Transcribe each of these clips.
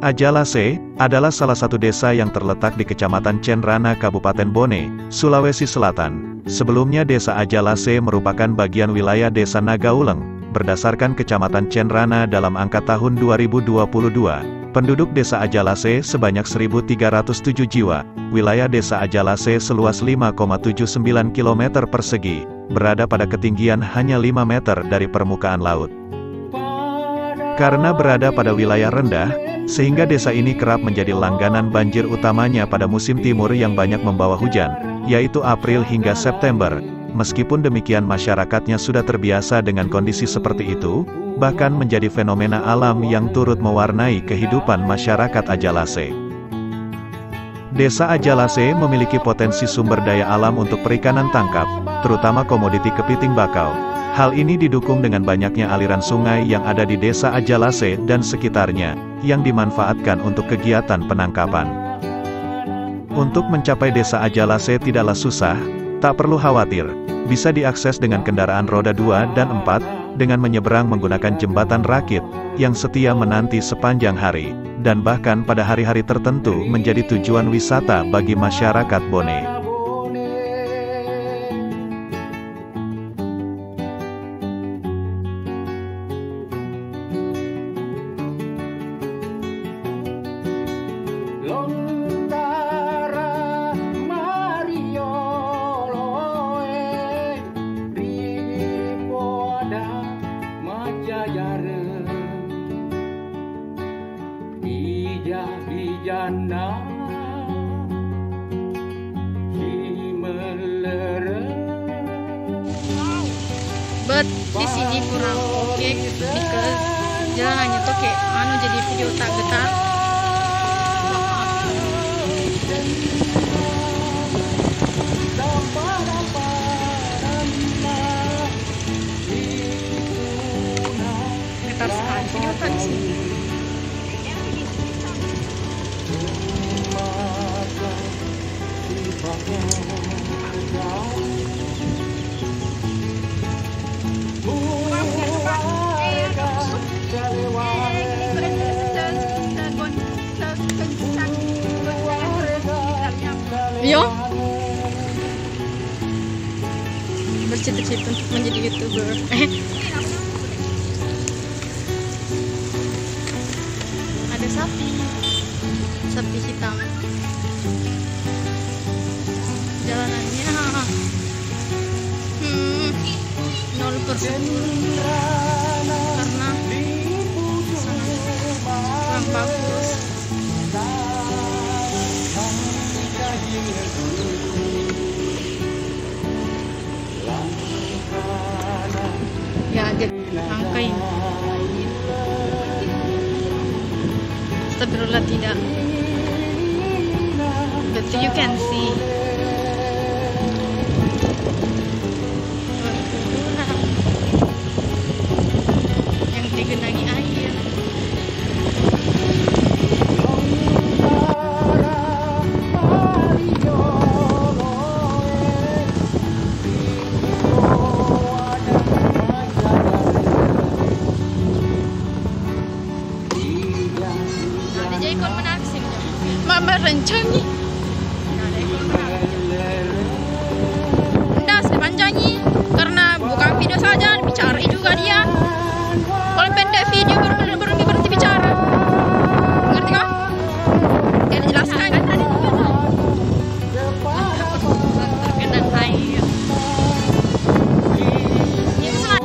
Ajalase adalah salah satu desa yang terletak di Kecamatan Cenrana, Kabupaten Bone, Sulawesi Selatan. Sebelumnya desa Ajalase merupakan bagian wilayah desa Nagauleng. Berdasarkan Kecamatan Cenrana dalam angka tahun 2022, penduduk desa Ajalase sebanyak 1.307 jiwa. Wilayah desa Ajalase seluas 5,79 km persegi, berada pada ketinggian hanya 5 meter dari permukaan laut. Karena berada pada wilayah rendah, sehingga desa ini kerap menjadi langganan banjir utamanya pada musim timur yang banyak membawa hujan, yaitu April hingga September. Meskipun demikian masyarakatnya sudah terbiasa dengan kondisi seperti itu, bahkan menjadi fenomena alam yang turut mewarnai kehidupan masyarakat Ajalase. Desa Ajalase memiliki potensi sumber daya alam untuk perikanan tangkap, terutama komoditi kepiting bakau. Hal ini didukung dengan banyaknya aliran sungai yang ada di desa Ajalase dan sekitarnya, yang dimanfaatkan untuk kegiatan penangkapan. Untuk mencapai desa Ajalase tidaklah susah, tak perlu khawatir, bisa diakses dengan kendaraan roda 2 dan 4, dengan menyeberang menggunakan jembatan rakit, yang setia menanti sepanjang hari, dan bahkan pada hari-hari tertentu menjadi tujuan wisata bagi masyarakat Bone. But di sini kurang oke because jalanannya tuh kayak jadi video tak getar. Getar sekali video tak di sini. Yo, bercita-cita untuk menjadi YouTuber. Ada sapi hitam. Jalanannya 0% karena kurang bagus. Ya, jadi angka ini. Astagfirullah, tidak. But you can see. Yang digenangi air. Mama rencangi. Nggak sepanjangi karena bukan video saja, bicara juga dia. Kalau pendek video baru berhenti bicara. Ngerti kah? Dia dijelaskan. Tergenang air. Ini salah.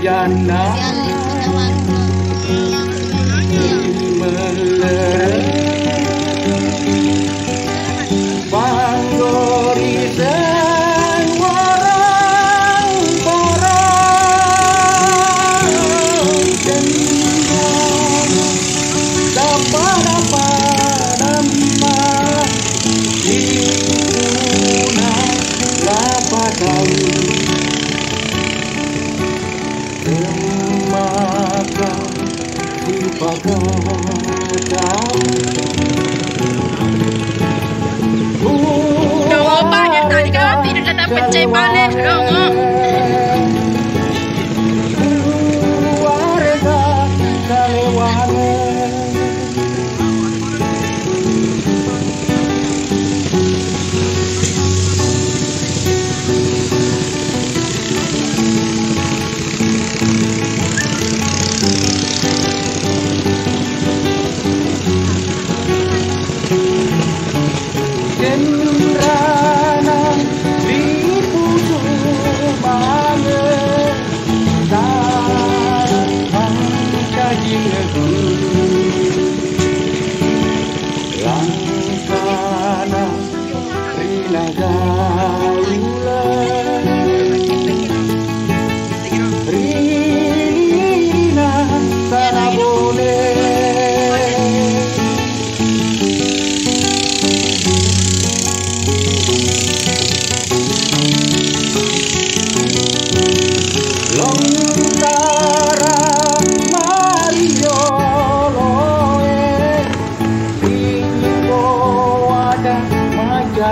Jana Panggori sen warang porang dapat nama Ibuna dapat tahu maka Dong, Pak, dia tadi kan tidak datang pencet balik dong. Langkana Rina Gaula Rina Sarabone Lontara Mario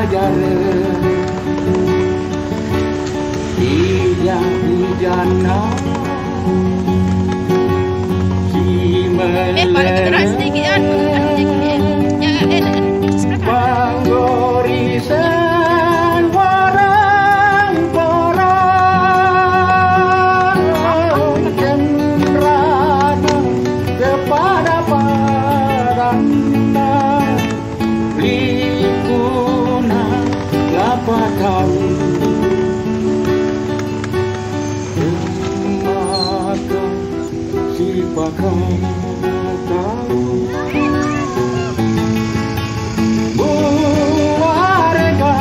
jalan iya jana Paling keras sedikit kan. Panggori sen warang porang cenderana kepada paranda Likuna lapatan maka si pakang tahu buarga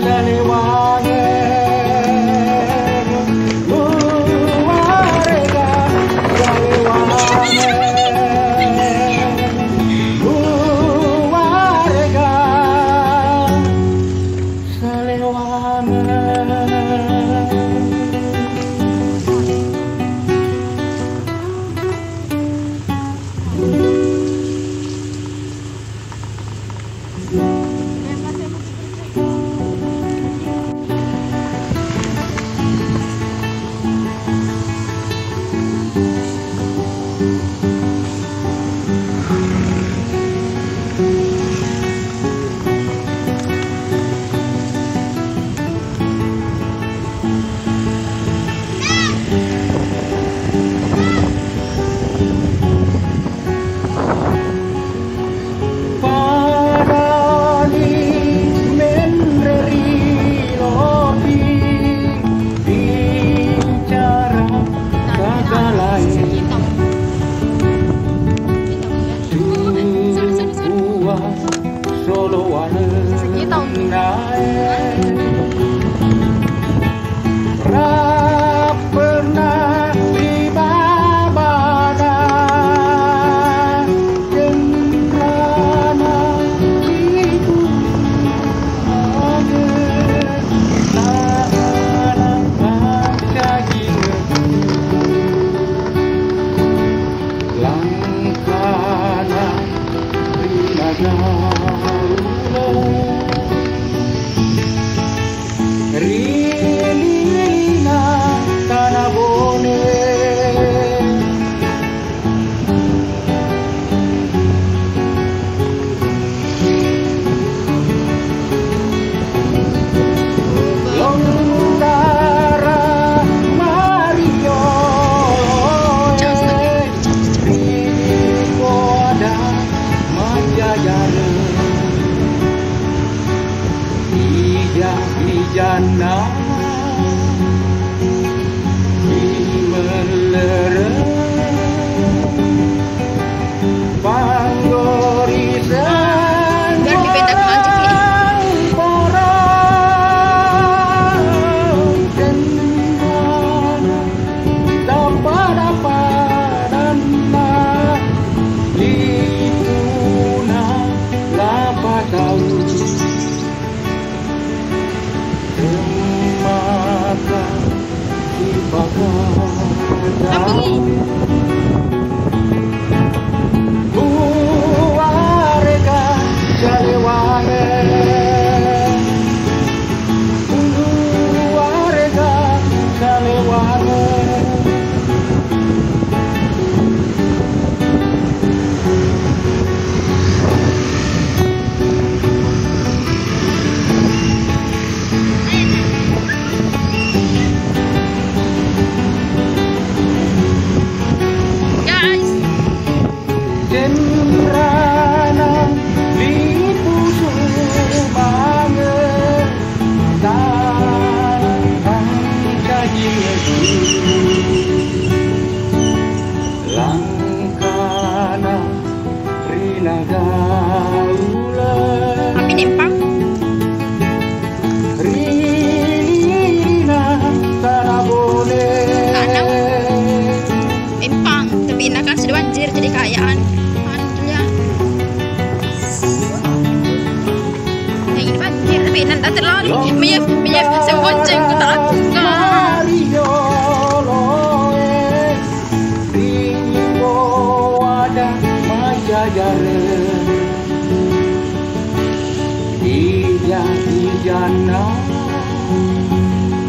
salewange buarga salewange bicara segala lagi. Warga Salewange, warga Salewange. Guys, Cemrana lipu sumange tanang kaji langkana rina gaula tapi nempang. rina tarabone Empang, tapi ini kan sudah banjir jadi kayaan. Alhamdulillah. Yang ini banjir, tapi nanti terlalu. Menyep, saya bonceng ku tak aku.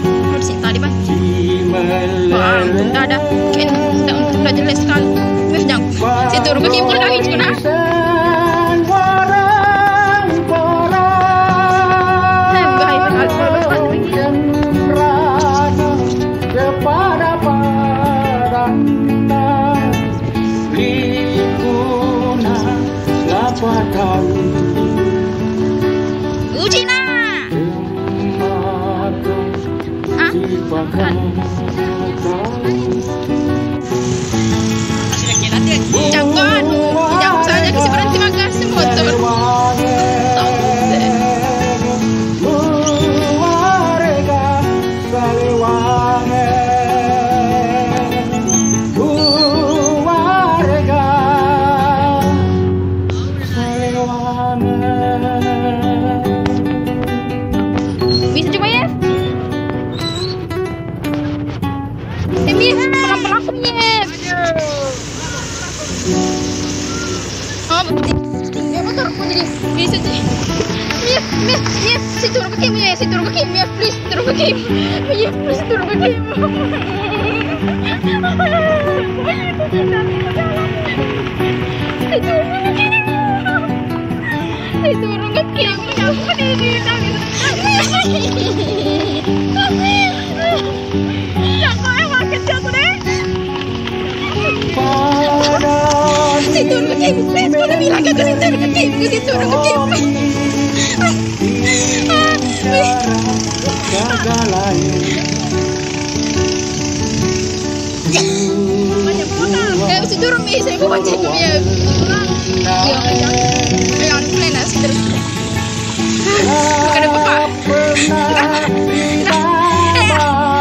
Belum sih tadi bang. Wah, tidak ada. Udah jelas sekali. Jangan. Si turun ke kimpul lagi juga. Uji na. Jangan, jangan saja kasi berhenti makan motor. Bisa coba ya? Ini pelan-pelan punya. Oh, ya motor aku jadi bisa sih. Mir, si turun ke kim ya, si turun ke kim ya, please turun ke kim. Ya, please turun ke kim. Si turun ke kim, aku ini nangis. Jangan emang kecil aku deh. Si turun ke kim, please kau udah bilang ke si turun ke kim, si turun ke kim. Si turun mi, saya mau baca dulu ya. Jangan plena terus. Bukan apa-apa.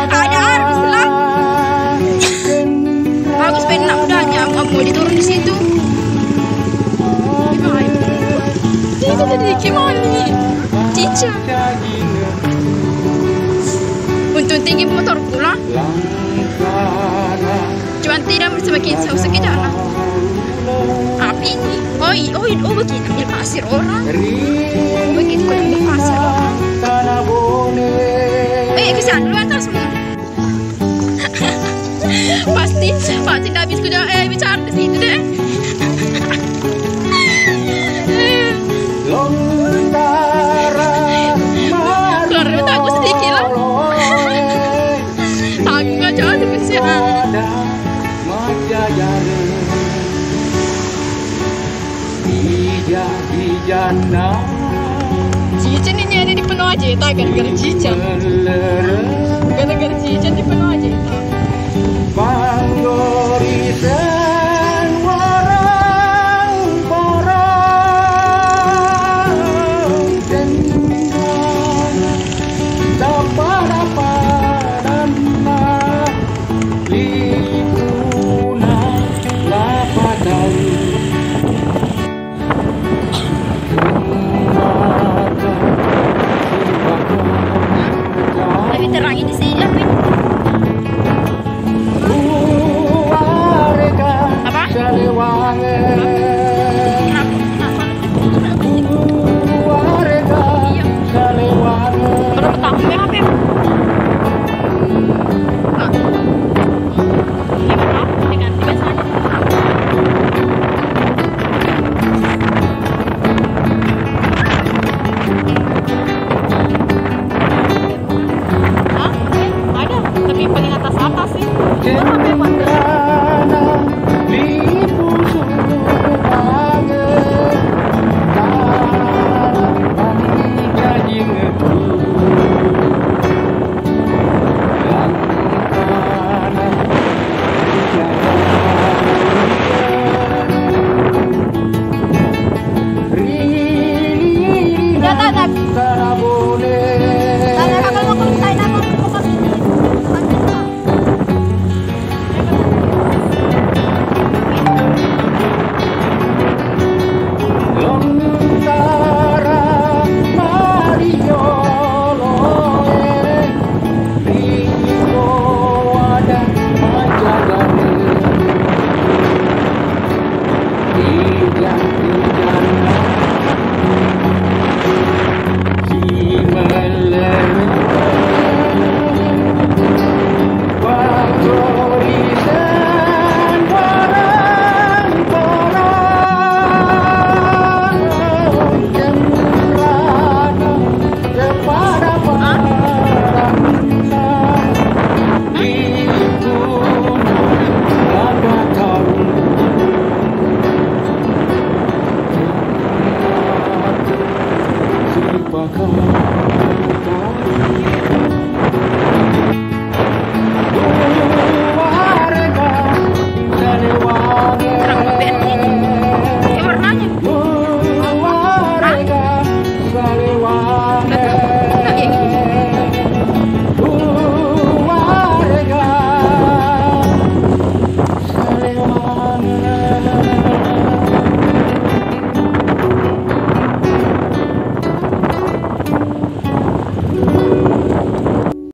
Ada arus lah. Bagus penak udahnya, mau diturun di situ. Itu tadi gimana? Cica. Untuk tinggi motor pula. Cuman tidak semakin jauh sekejap lah. Api ini, oh begini ambil pasir orang. Begitu kau ambil pasir orang. Kesana dulu atas semua. Pasti dah habis kuda bicara di situ deh. Keluar rumah aku sedikit lah. Aku gak jauh di persiapan. Cincin ini ada di penuh aja, tak gara-gara cincin. Gara-gara cincin di penuh aja.